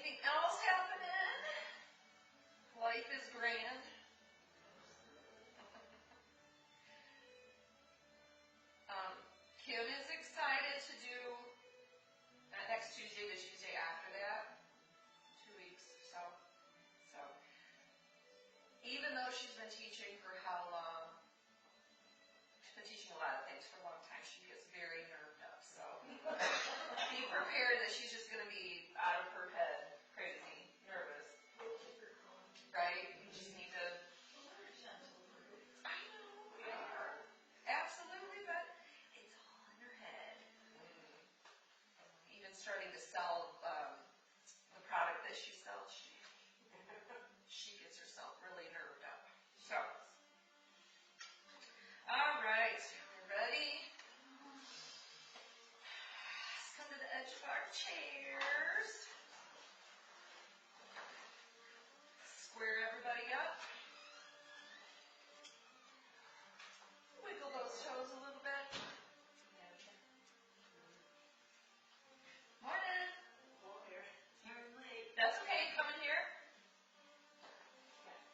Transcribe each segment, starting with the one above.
Anything else happening? Life is grand. Kim is excited to do next Tuesday, the Tuesday after that, 2 weeks or so. Even though she's been teaching for how long? She's been teaching a lot of things for a long time. She gets very nerved up. So be prepared that she's just going to be out of her head, crazy, nervous. Right? You just need to. I know we are. Absolutely, but it's all in her head. Even starting to sell the product that she sells, she gets herself really nerved up. So, all right, we're ready. Let's come to the edge of our chairs. Square everybody up. Wiggle those toes a little bit. Morning. You're late. That's okay. Come in here.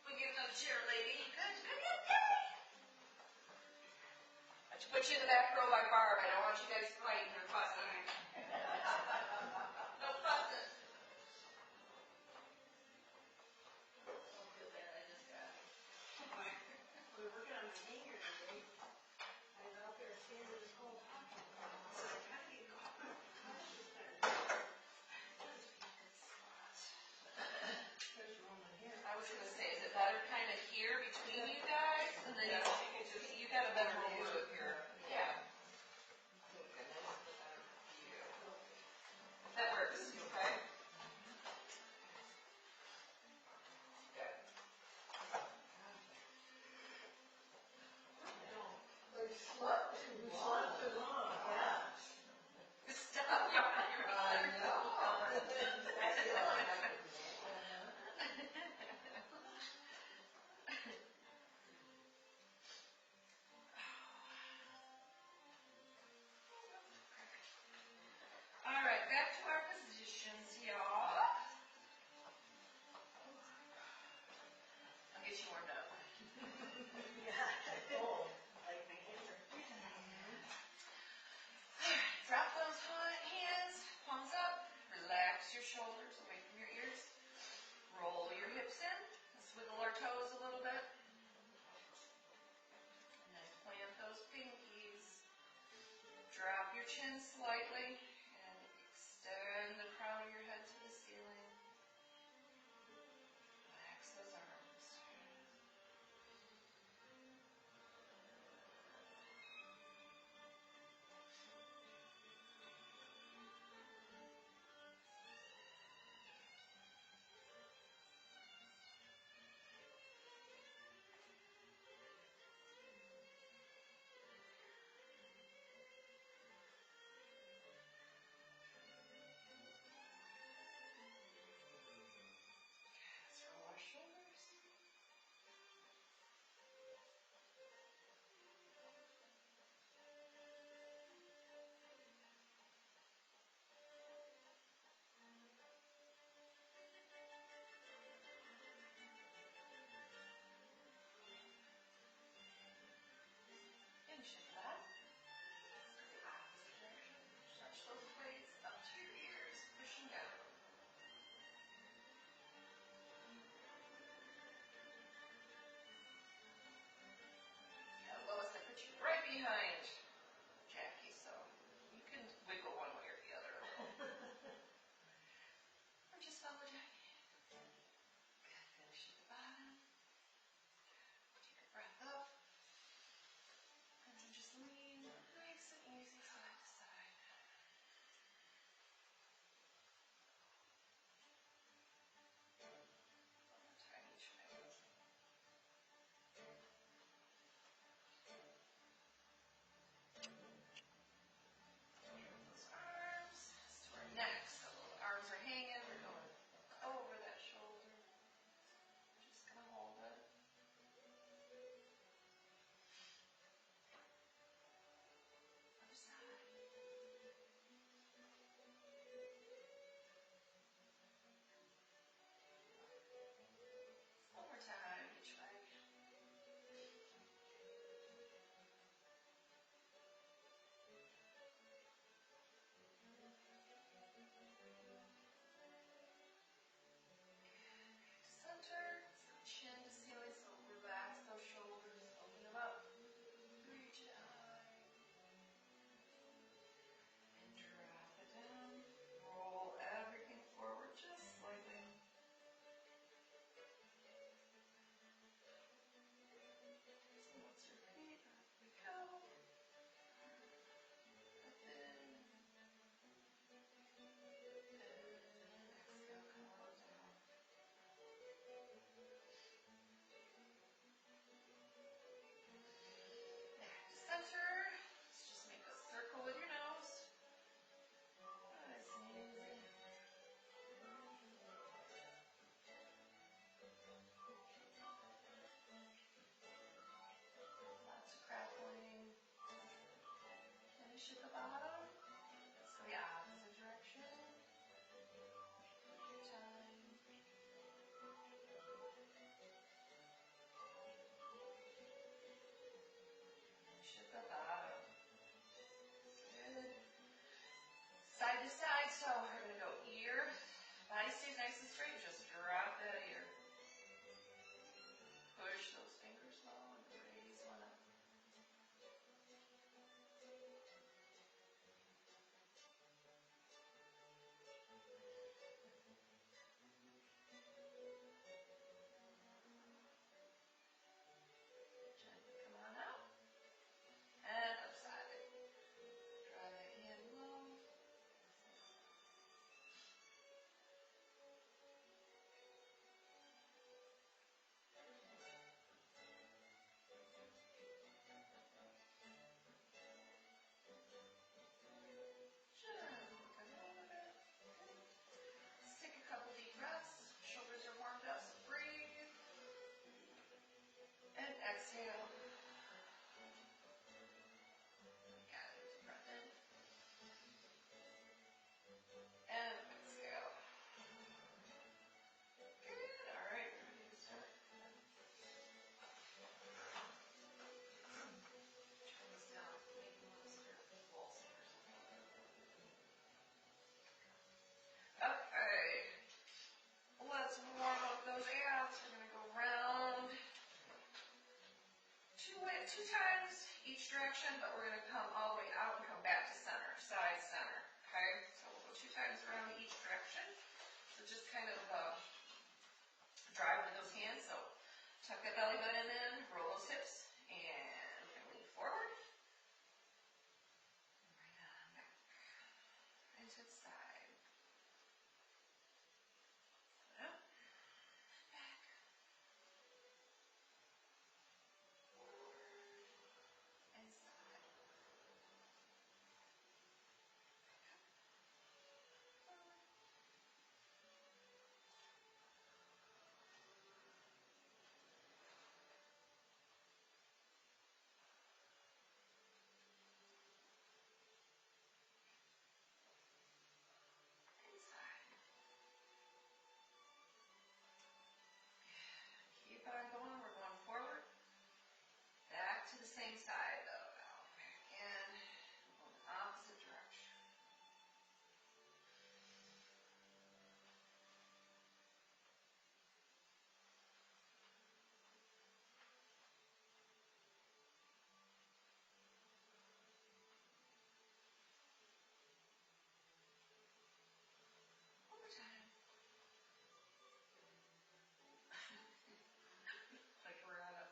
We get another chair, lady. Good. I should put you in the back row like Barb. I don't want you guys fighting or fussing. No fussing. Don't feel bad. I just got it. We were working on my hanger today. I was out there standing this whole time. So I kind of get caught. I was going to say, is it better kind of here between you guys? And then you got a better view here. Yeah. That works, okay? Good. We slept too long. Yeah. Stop. I know. All right, back to our positions, y'all. I'll get you warmed up. Yeah. Oh, like my hands are freezing. All right, drop those hands, palms up. Relax your shoulders away from your ears. Roll your hips in. Let's wiggle our toes a little bit. And then plant those pinkies. Drop your chin slightly. Extend the crown of your head to the ceiling. Relax those arms. each direction, but we're gonna come all the way out and come back to center, side, center, okay? So we'll go 2 times around each direction. So just kind of drive with those hands. So tuck that belly button in, roll those hips, and we're gonna lean forward. Right on back. Into the side. Up. Back. And side. Forward. Inside. Keep on going. We're going forward. Back to the same side though. Now back in. We're going the opposite direction. One more time. Like we're on a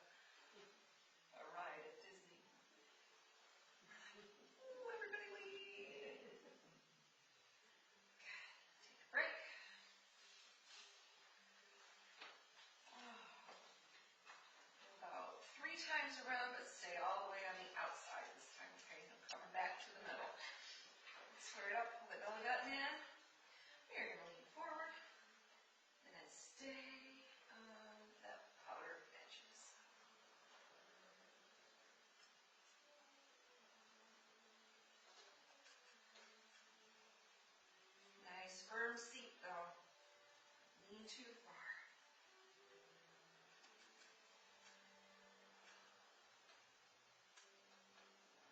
ride at Disney. Ooh, everybody leave. Take a break. About 3 times around, but stay all the way on the outside this time, okay? I'm coming back to the middle. Square it up, pull the belly button in. We're going to lean forward. And then stay on the outer edges. Nice firm seat though. Lean too far.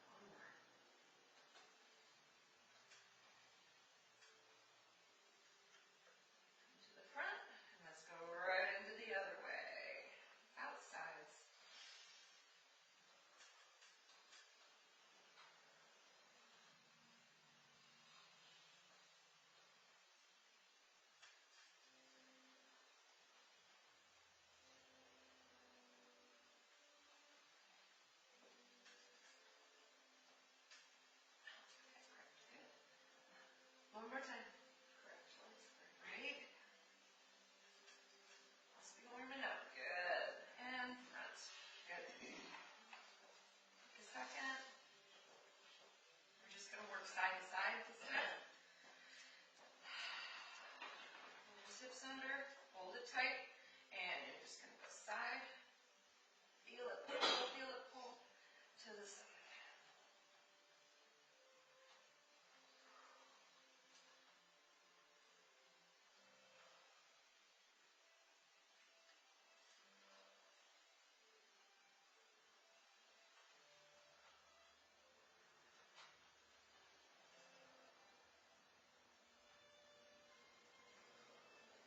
One more. To the front, and let's go right into the other way. Outsides. Good. One more time. Correct legs. Right. Must be warming up. Good. And front. Good. Take a second. We're just going to work side to side this time. Pull those hips under. Hold it tight. And you're just going to go side. Feel it pull to the side.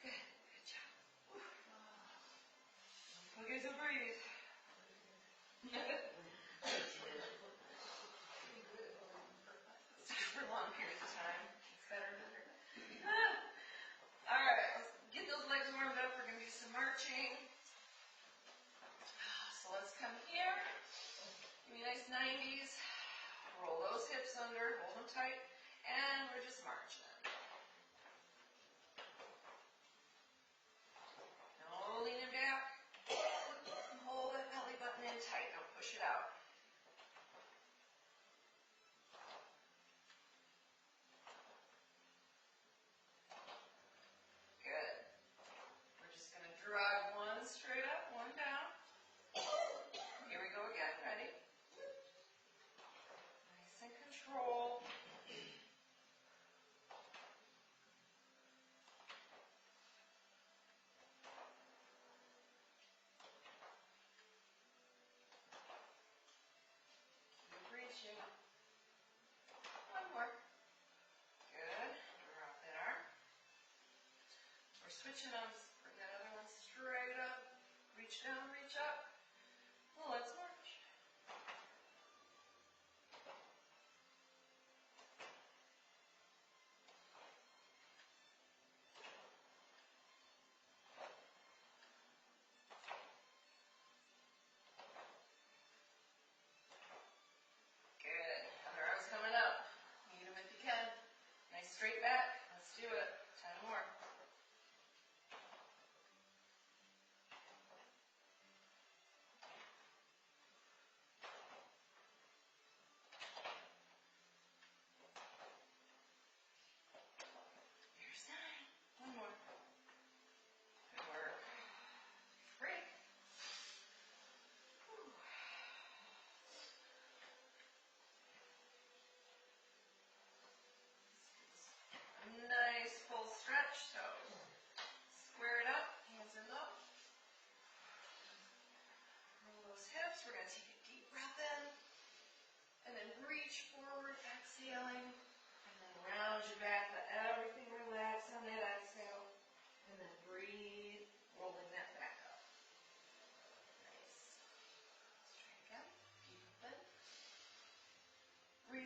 Good. Good job. Okay, so breathe. For long periods of time. It's better than all right, let's get those legs warmed up. We're going to do some marching. So let's come here. Give me a nice 90s. Roll those hips under, hold them tight, and we're just marching. No leaning back. Hold that belly button in tight. Don't push it out. Good. We're just going to drag one straight up, one down. Here we go again. Ready? Nice and control.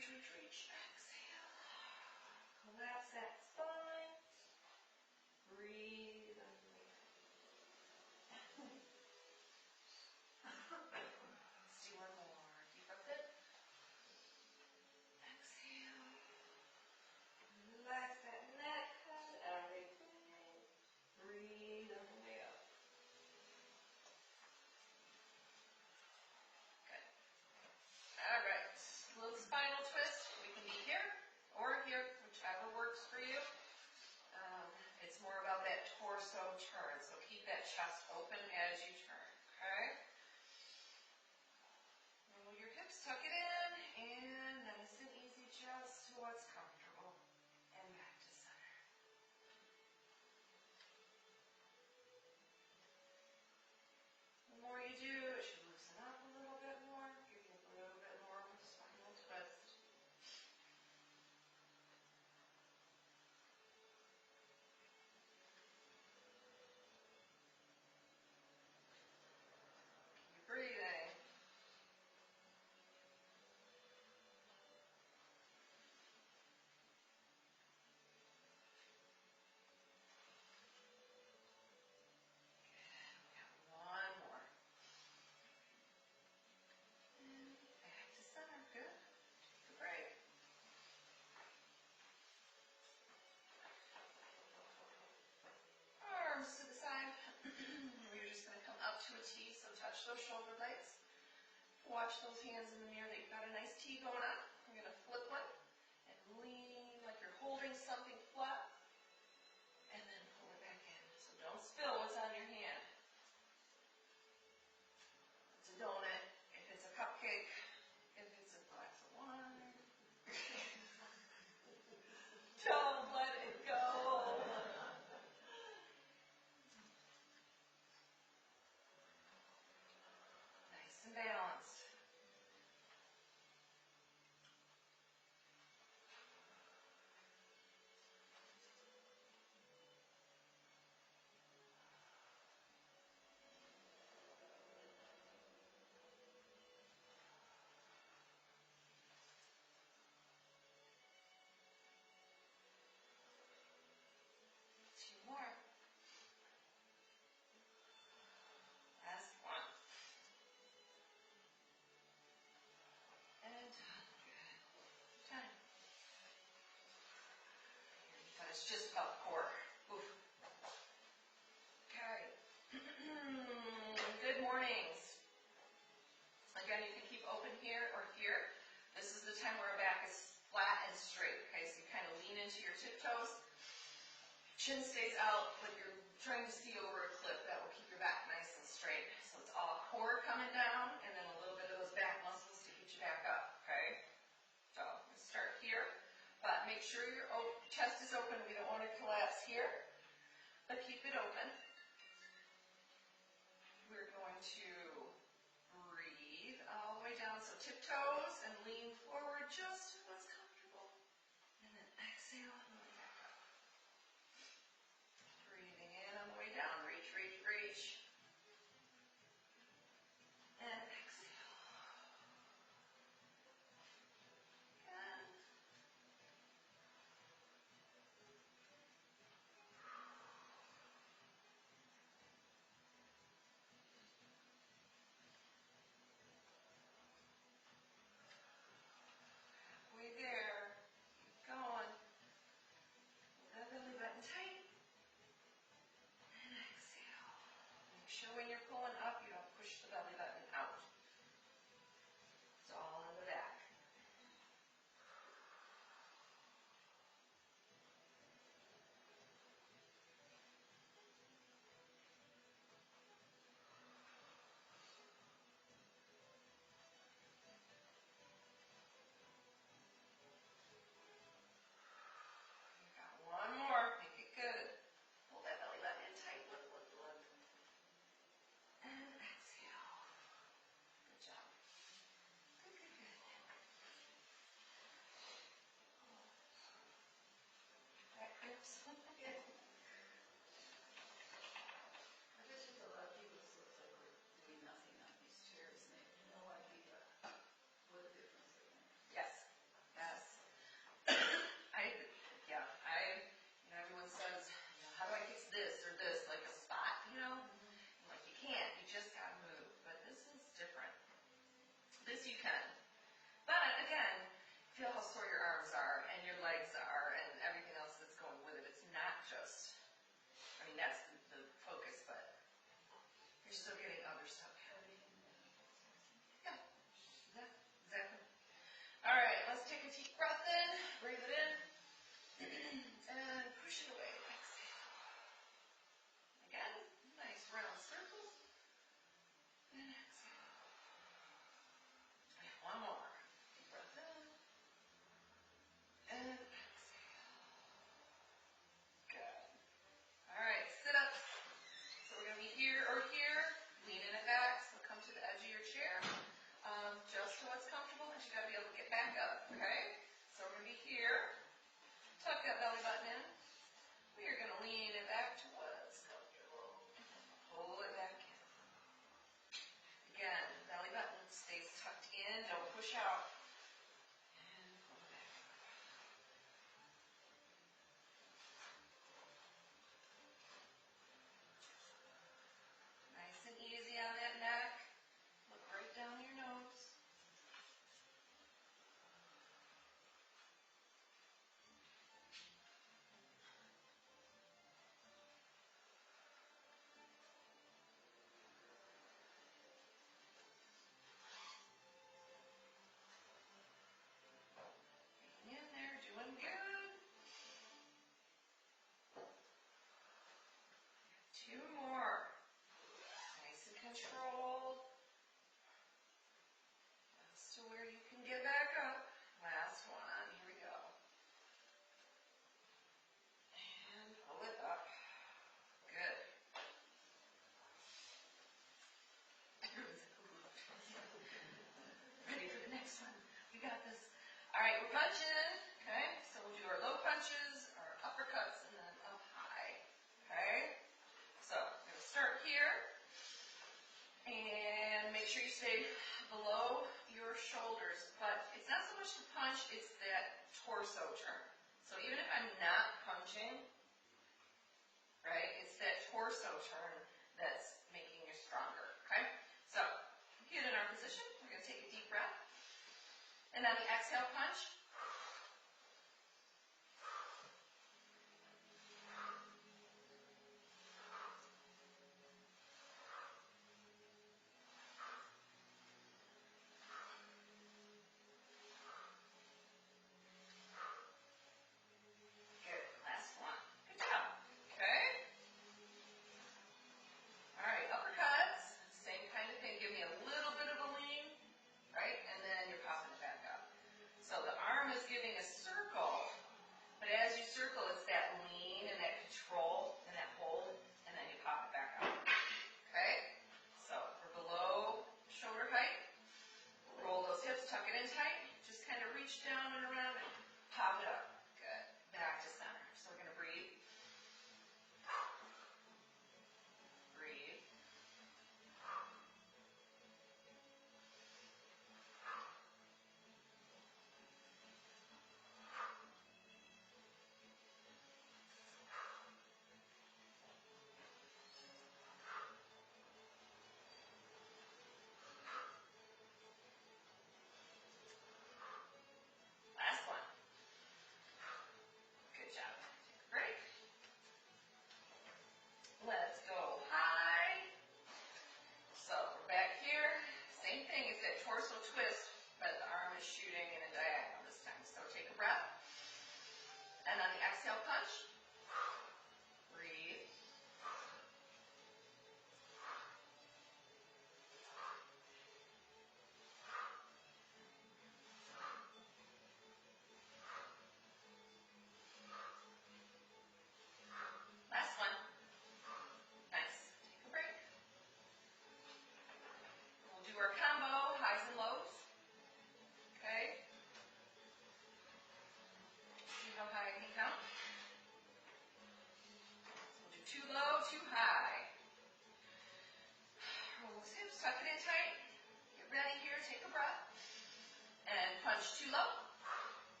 reach, reach, reach. Exhale. Collapse that spine. Breathe underneath. Let's do one more. Deep breath in. Exhale. Relax that neck, everything. Breathe on the way up. Good. All right. Little spinal twist. We can be here or here, whichever works for you. It's more about that torso turn, so keep that chest open as you turn, okay? Roll your hips, tuck it in, and nice and easy, just what's comfortable. And back to center. The more you do, it should loosen up a little bit more, give you a little bit more of a spinal twist. Keep breathing. One more. And back to center. Good. Take a break. Arms to the side. We're just going to come up to a T, so touch those shoulder blades. Watch those hands in the mirror that you've got a nice T going on. We're going to flip one and lean like you're holding something flat. And then pull it back in. So don't spill what's on your hand. It's a donut. If it's a cupcake. If it's a glass of wine. Don't let it go. Nice and balanced. Two more. Last one. And done. Good. Time. It's just about the core. Oof. Okay. Good mornings. Again, you can keep open here or here. This is the time where our back is flat and straight. Okay, so you kind of lean into your tiptoes. Chin stays out like you're trying to see over a cliff. That will keep your back nice and straight. So it's all core coming down and then a little bit of those back muscles to get you back up. Okay? So let's start here. But make sure your chest is open. We don't want to collapse here. But keep it open. We're going to breathe all the way down. So tiptoes and lean forward just what's comfortable. And then exhale on the way back up. Breathing in on the way down. Reach, reach, reach. And exhale. Again. arms are, and your legs are, and everything else that's going with it. It's not just, I mean, that's the focus, but you're still getting other stuff happening. Yeah, exactly. All right, let's take a deep breath in, breathe it in, and push it away. Exhale. Again, nice round circles. And exhale. And one more. Deep breath in. And exhale. Good. All right, sit ups. So we're going to be here or here.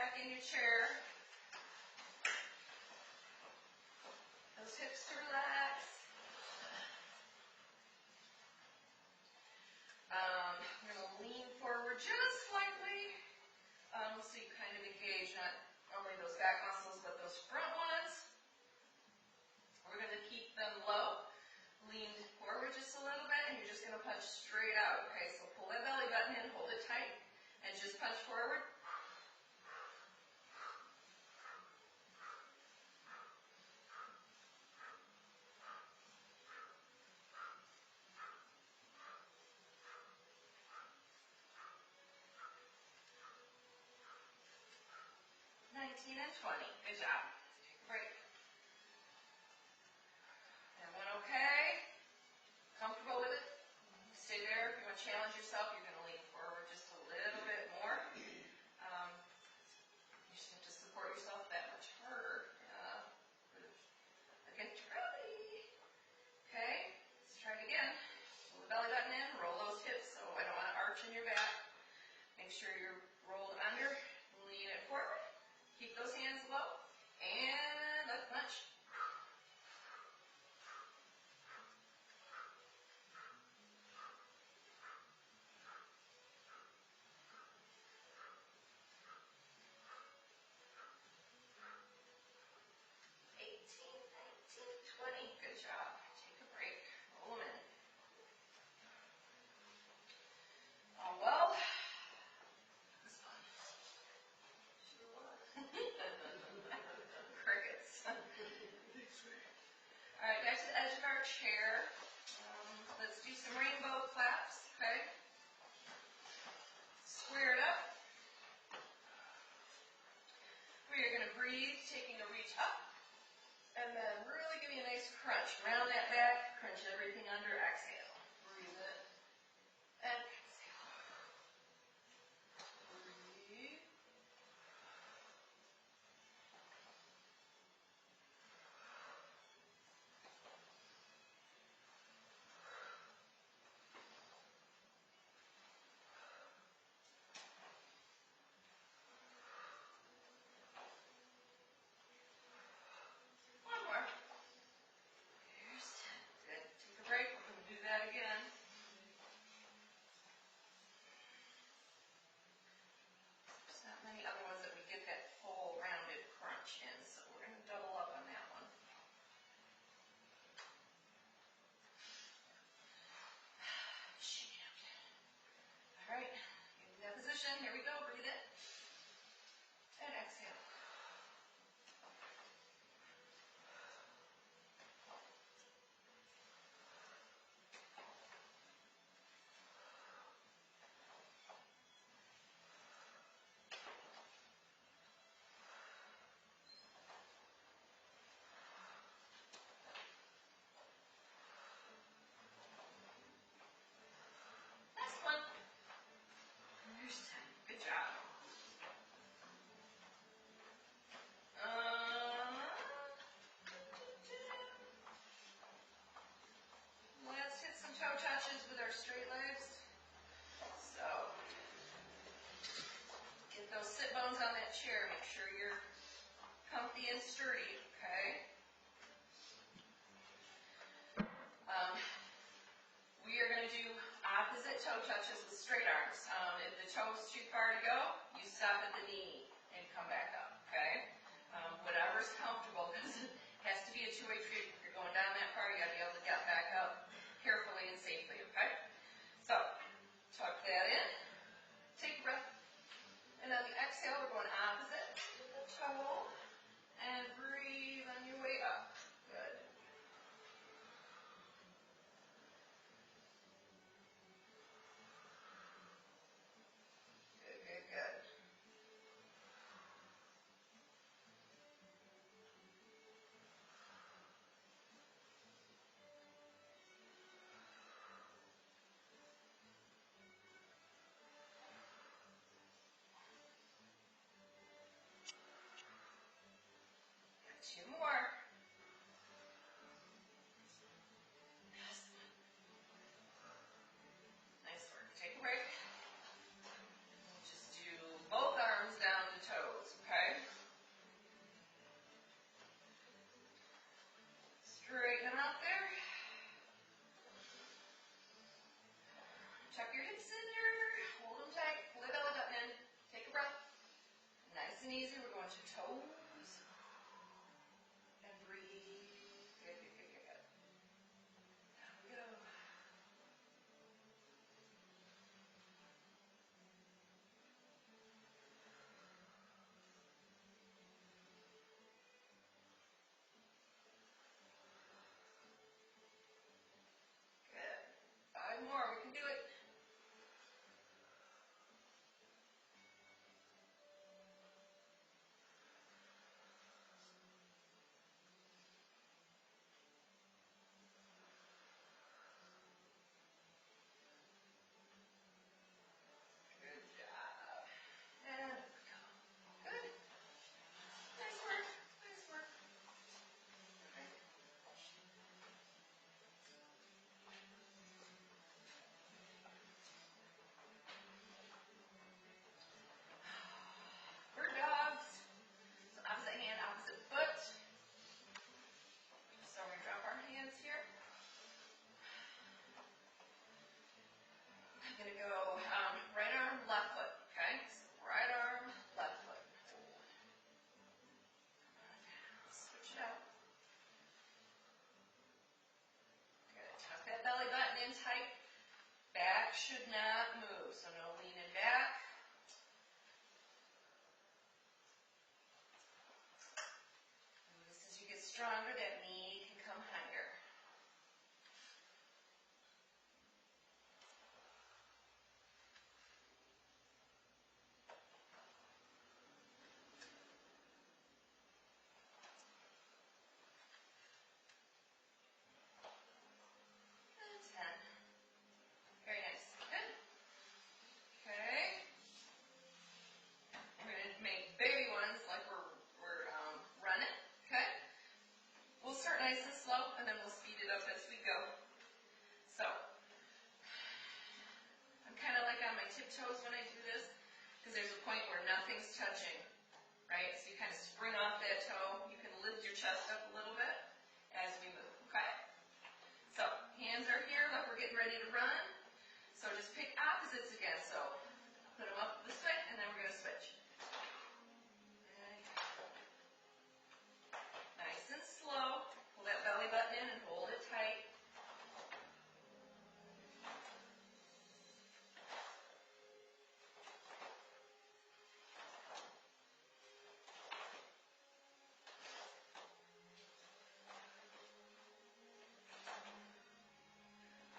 back in your chair. Those hips to relax. We're going to lean forward just slightly, so you kind of engage not only those back muscles, but those front ones. We're going to keep them low, lean forward just a little bit, and you're just going to punch straight out, okay? So pull that belly button in, hold it tight, and just punch forward. And 20. Good job. Take a break. Everyone okay? Comfortable with it? Stay there. If you want to challenge yourself, you're going to lean forward just a little bit more. You just have to support yourself that much harder. Again, ready. Okay, let's try it again. Pull the belly button in, roll those hips, so I don't want to arch in your back. Make sure you're rolled under, lean it forward. Keep those hands low, and up punch. Good job. Take a break. Roll them in. Oh, well. This one. Sure was. Crickets. All right, back to the edge of our chair. Let's do some rainbow claps, okay? Square it up. We are going to breathe, taking a reach up. And then really give me a nice crunch. Round that back, crunch everything under, exhale. Breathe in. And exhale. Breathe. One more. Here's 10. Good. Take a break. We're going to do that again. There's not many other ones that we get that full rounded crunch in, so we're going to double up on that one. All right, in that position, here we go, breathe in, and exhale. Last one. Here's 10. Good job. Let's hit some toe touches with our straight legs. So, get those sit bones on that chair. Make sure you're comfy and sturdy, okay? We are going to do opposite toe touches with straight arms. If the toe's too far to go, you stop at the knee and come back up, okay? Whatever's comfortable, because it has to be a two-way street. If you're going down that far, you got to be able to get back up carefully and safely, okay? So, tuck that in, take a breath, and on the exhale, we're going opposite. bunch of toes. And breathe. Good, good, good, good, good. Down we go. Good. 5 more, we can do it. Good job. And go. Good. Nice work. Nice work. Okay. Bird dogs. So opposite hand, opposite foot. So we're going to drop our hands here. I'm going to go right arm, left foot. Okay? So right arm, left foot. Switch it out. Good. Tuck that belly button in tight. Back should not move. So no leaning back. And as you get stronger, that knee can come higher. And 10. Very nice. Good. Okay. We're going to make baby ones like we're running. Okay. We'll start nice and slow, and then we'll speed it up as we go. So, I'm kind of like on my tiptoes when I do this, because there's a point where nothing's touching, right? So you kind of spring off that toe. You can lift your chest up a little bit as we move, okay? So, hands are here like we're getting ready to run. So just pick opposites again. So, put them up this way, and then we're going to switch. Nice and slow. Pull that belly button in and hold it tight.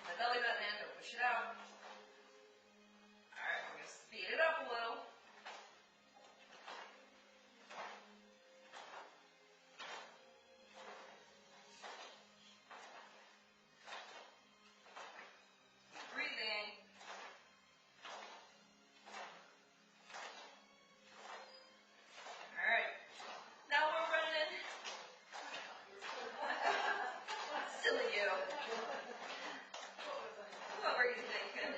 The belly button in, don't push it out. Alright, we're going to speed it up a little. Breathing. Alright. Now we're running. Silly you. What were you thinking?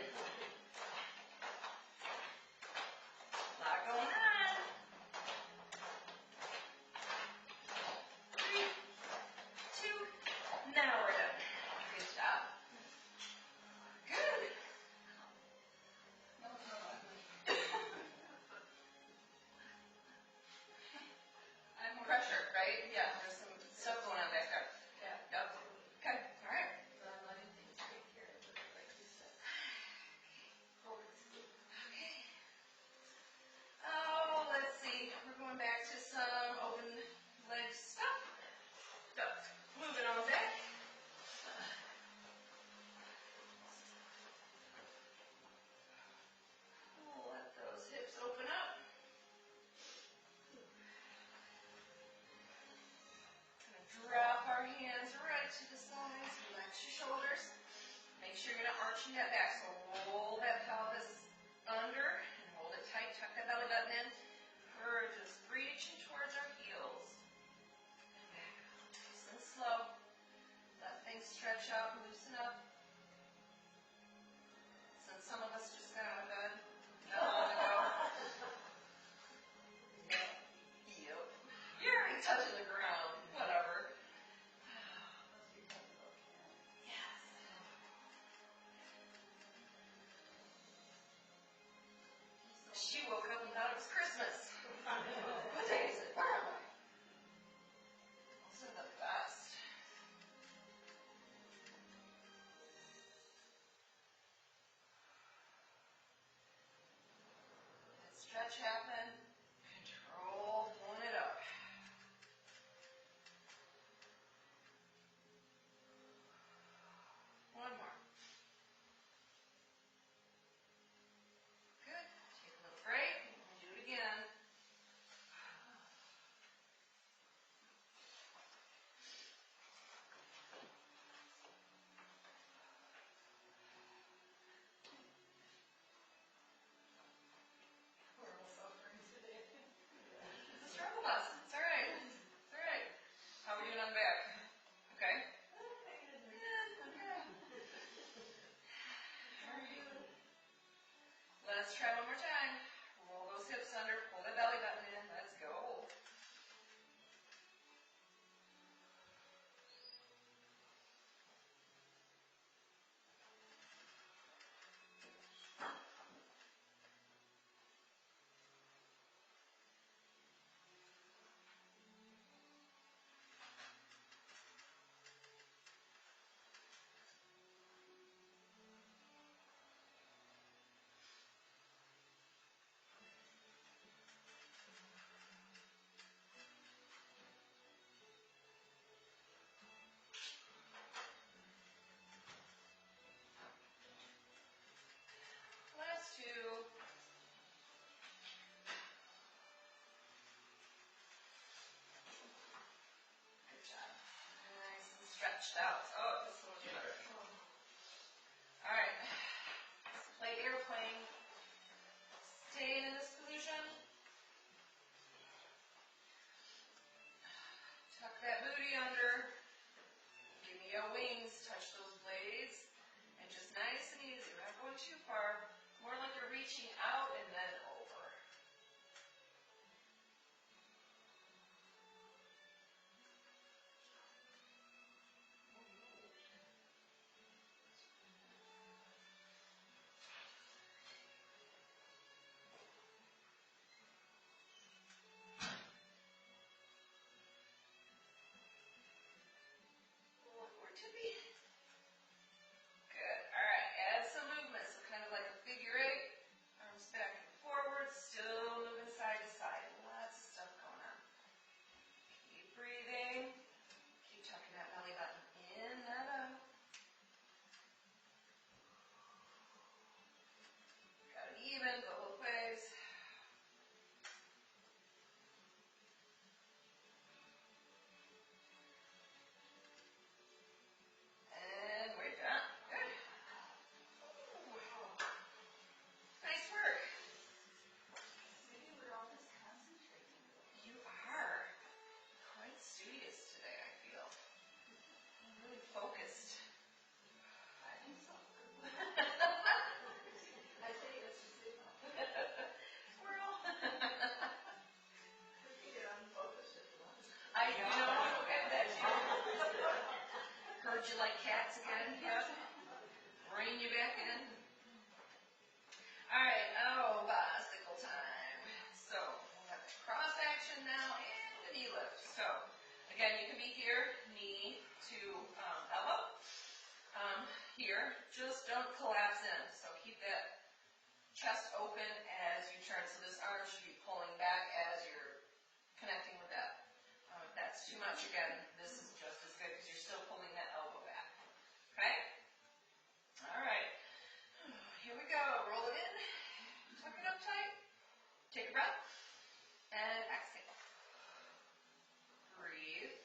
A lot going on. 3, 2, now we're done. Good job. Good. Pressure, right? Yeah, there's some stuff going on back there. Yeah. Yep. Okay. All right. Okay. Oh, let's see. We're going back to some open leg stuff. So, moving on back. Let those hips open up. Drop our hands right to the sides. Relax your shoulders. Make sure you're not arching that back. So roll that pelvis under and hold it tight. Tuck that belly button in. We're just reaching towards our heels. And back up. Nice and slow. Let things stretch out and loosen up. Since some of us just got out of bed, not long ago. Yep. You're already touching the ground. Whatever. Yes. She woke up and thought it was Christmas. stretch happen. Control, pulling it up. One more. Good. Take a little break and do it again. We're all suffering today. It's a struggle bus. It's all right. It's all right. How are we doing on the back? Okay? Yeah, okay. All right. Let's try one more time. Roll those hips under, pull the belly button in. Let's go. Last two. Good job. Nice and stretched out. Oh, this one was better. All right. Let's play airplane. Staying in this position. Tuck that booty under. Give me your wings. Touch those blades. And just nice and easy. We're not going too far. More like you're reaching out and then over. One more tippy. Good. All right. Add some movement. So kind of like a figure eight. Arms back and forward. Still moving side to side. Lots of stuff going on. Keep breathing. Keep tucking that belly button in and out. Got it even. Go both ways. And we're done. Good. Ooh. Nice work. Maybe we're all just concentrating. You are quite studious today, I feel. I'm really focused. I think so. I tell you, it's a signal. Squirrel. We can get unfocused if you want. I know. Okay, that's you. Heard you like cats again. Yep. Rein you back in. All right. Oh, bicycle time. So we have the cross action now and the knee lift. So again, you can be here, knee to elbow. Here, just don't collapse in. So keep that chest open as you turn. So this arm should be pulling back as you're connecting with that. If that's too much, again, this is just as good because you're still pulling that elbow back. Okay? All right. Here we go. Roll it in. Tuck it up tight. Take a breath. And exhale. Breathe.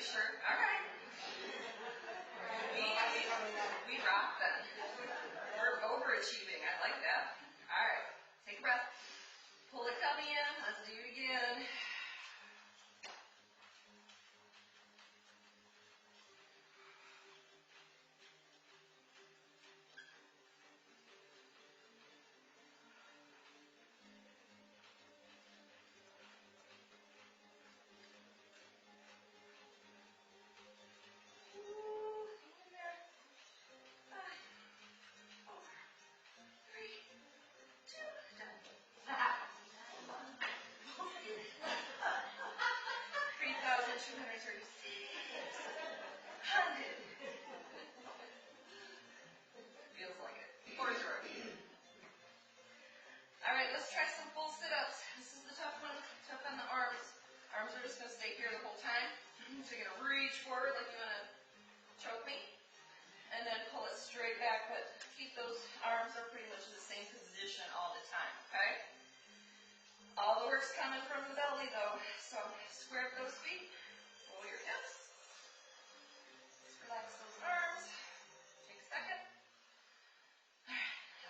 you sure? All right. We rock then. We're overachieving. I like that. All right. Take a breath. Pull the tummy in. Let's do it again. Feels like it. For sure. All right, let's try some full sit-ups. This is the tough one. Tough on the arms. Arms are just going to stay here the whole time. So you're going to reach forward like you want to choke me. And then pull it straight back, but keep those arms are pretty much in the same position all the time, okay? All the work's coming from the belly though. So square up those feet. Roll your hips. Just relax those arms. Take a second.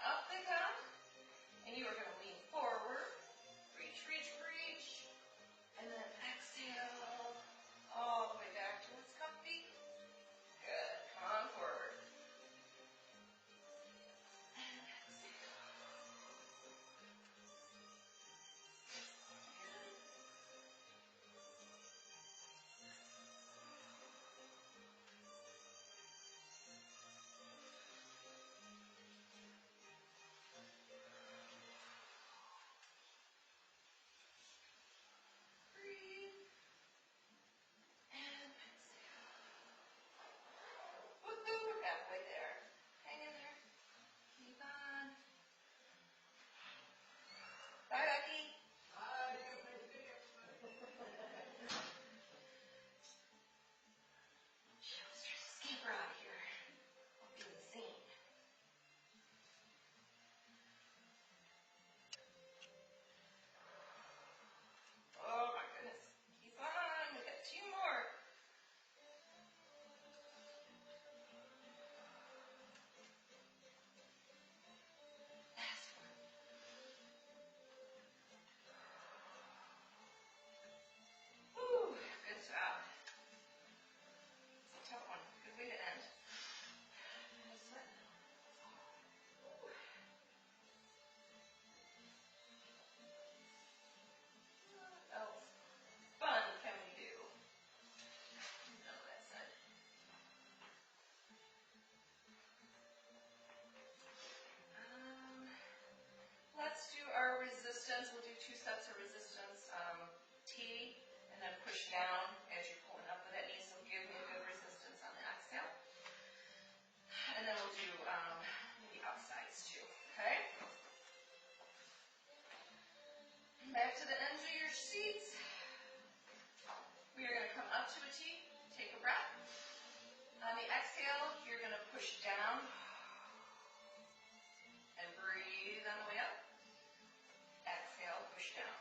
Up they come. And you are going to lean forward. Reach, reach, reach. And then exhale. All the way back to what's comfy. Good. Come on forward. And exhale. Breathe. And exhale. Woohoo, we're halfway there. Hang in there. Keep on. Bye, Becky. She was trying to scamper out of here. I'll be insane. Oh my goodness. Keep on. We got 2 more. Last one. Woo, good job. It's a tough one. Good way to end. I'm sweating. What else fun can we do? No, that's it. Let's do our resistance. We'll do 2 sets of resistance. T, and then push down as you're pulling up with that knee. So give me a good resistance on the exhale. And then we'll do maybe outsides too. Okay? Back to the ends of your seats. We are going to come up to a T. Take a breath. On the exhale, you're going to push down and breathe on the way up. Exhale, push down.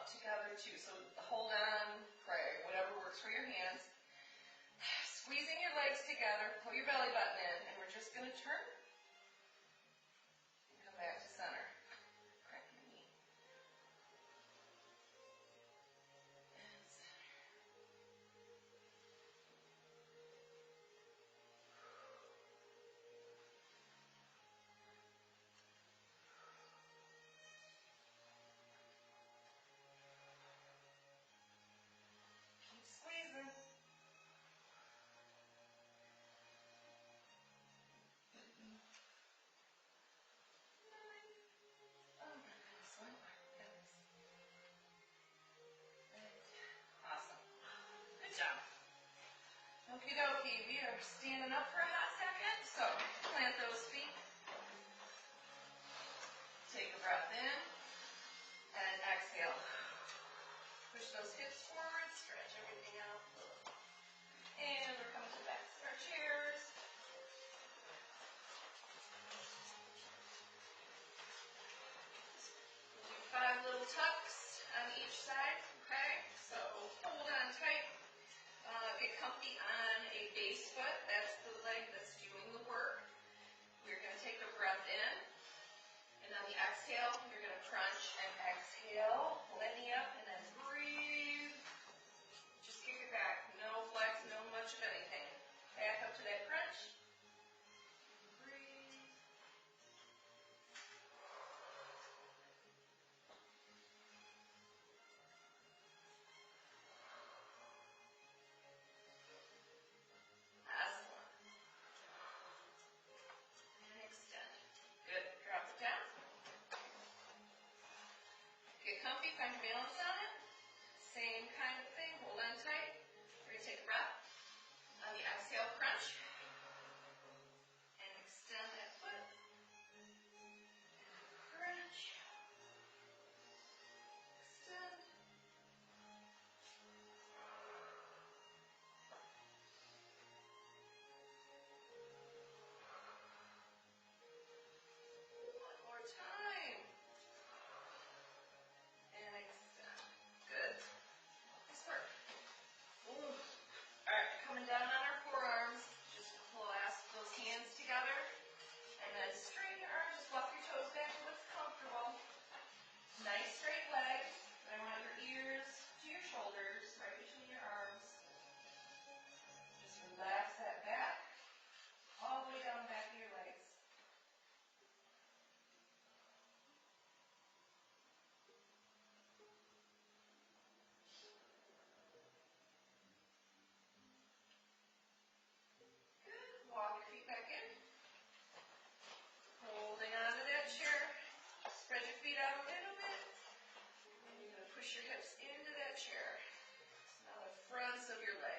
up together too. So hold on, pray, whatever works for your hands. Squeezing your legs together, pull your belly button in, and we're just going to turn and come back to center. Crack your knee. And center. Keep squeezing. Oh my goodness, oh my goodness. Awesome. Good job. Okie dokie, we are standing up for a hot second, so plant those feet. Take a breath in, and exhale. Push those hips forward, stretch everything out. And we're coming to back to our chairs. We'll do 5 little tucks on each side, okay? So hold on tight. Get comfy on a base foot. That's the leg that's doing the work. We're going to take a breath in. And on the exhale, you're going to crunch and exhale. Pull that knee up and then breathe. Just kick it back. No flex, no much of anything. Back up to that crunch. Breathe. Last one. And extend. Good. Drop it down. Get comfy, find your balance on it. Same kind of thing. Hold on tight. We're going to take a breath. On the exhale, crunch. And extend that foot. And crunch. Extend. One more time. And extend. Good. Nice work. Ooh. Alright, coming down on our forearms. Just clasp those hands together. And then straighten your arms. Just walk your toes back to what's comfortable. Nice straight legs. I want your ears to your shoulders, right between your arms. Just relax that back. All the way down the back of your legs. Good. Walk your feet back in. Holding onto that chair. Spread your feet out a little bit. And you're going to push your hips into that chair. So now the fronts of your legs.